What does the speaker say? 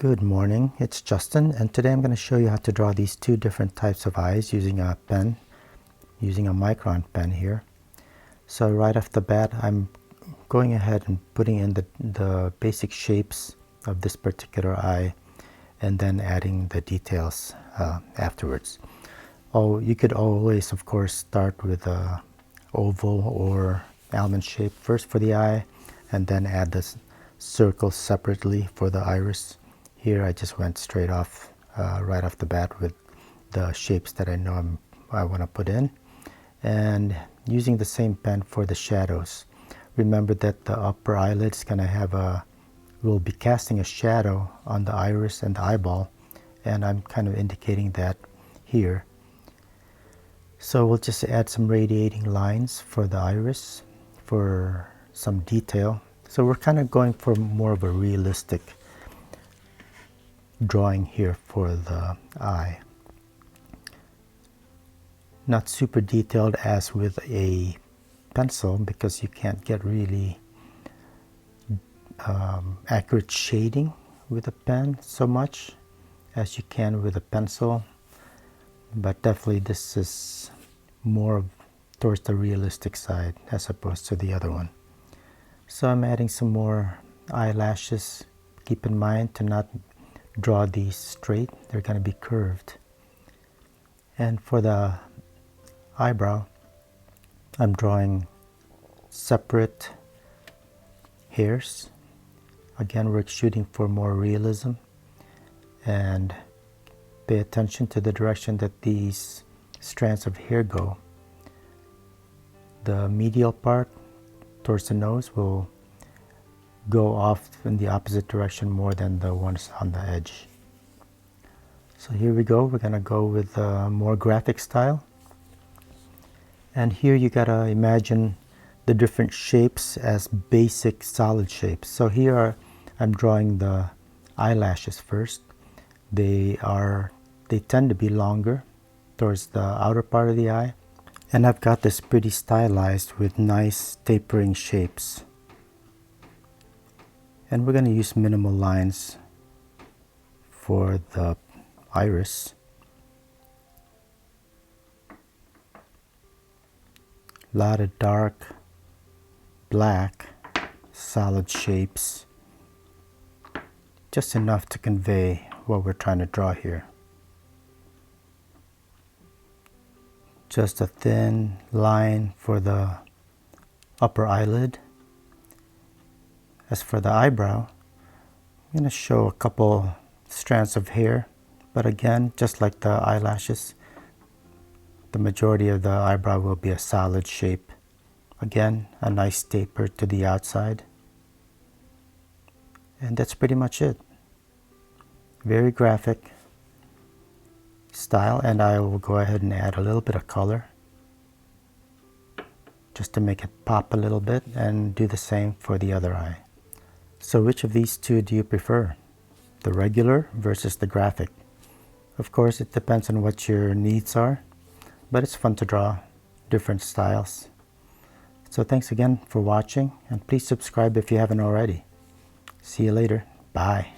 Good morning, it's Justin, and today I'm going to show you how to draw these two different types of eyes using a pen, using a Micron pen here. So right off the bat, I'm going ahead and putting in the basic shapes of this particular eye and then adding the details afterwards. Oh, you could always, of course, start with a oval or almond shape first for the eye and then add the circles separately for the iris. Here I just went straight off, right off the bat with the shapes that I know I want to put in. And using the same pen for the shadows. Remember that the upper eyelid is going to have we'll be casting a shadow on the iris and the eyeball. And I'm kind of indicating that here. So we'll just add some radiating lines for the iris for some detail. So we're kind of going for more of a realistic drawing here for the eye. Not super detailed as with a pencil because you can't get really accurate shading with a pen so much as you can with a pencil, but definitely this is more towards the realistic side as opposed to the other one. So I'm adding some more eyelashes. Keep in mind to not draw these straight, they're going to be curved. And for the eyebrow, I'm drawing separate hairs. Again, we're shooting for more realism, and pay attention to the direction that these strands of hair go. The medial part towards the nose will go off in the opposite direction more than the ones on the edge. So here we go, we're going to go with a more graphic style. And here you got to imagine the different shapes as basic solid shapes. So here I'm drawing the eyelashes first. They tend to be longer towards the outer part of the eye. And I've got this pretty stylized with nice tapering shapes. And we're going to use minimal lines for the iris. A lot of dark, black, solid shapes. Just enough to convey what we're trying to draw here. Just a thin line for the upper eyelid. As for the eyebrow, I'm going to show a couple strands of hair, but again, just like the eyelashes, the majority of the eyebrow will be a solid shape. Again, a nice taper to the outside. And that's pretty much it. Very graphic style, and I will go ahead and add a little bit of color just to make it pop a little bit, and do the same for the other eye. So which of these two do you prefer? The regular versus the graphic? Of course, it depends on what your needs are, but it's fun to draw different styles. So thanks again for watching, and please subscribe if you haven't already. See you later. Bye.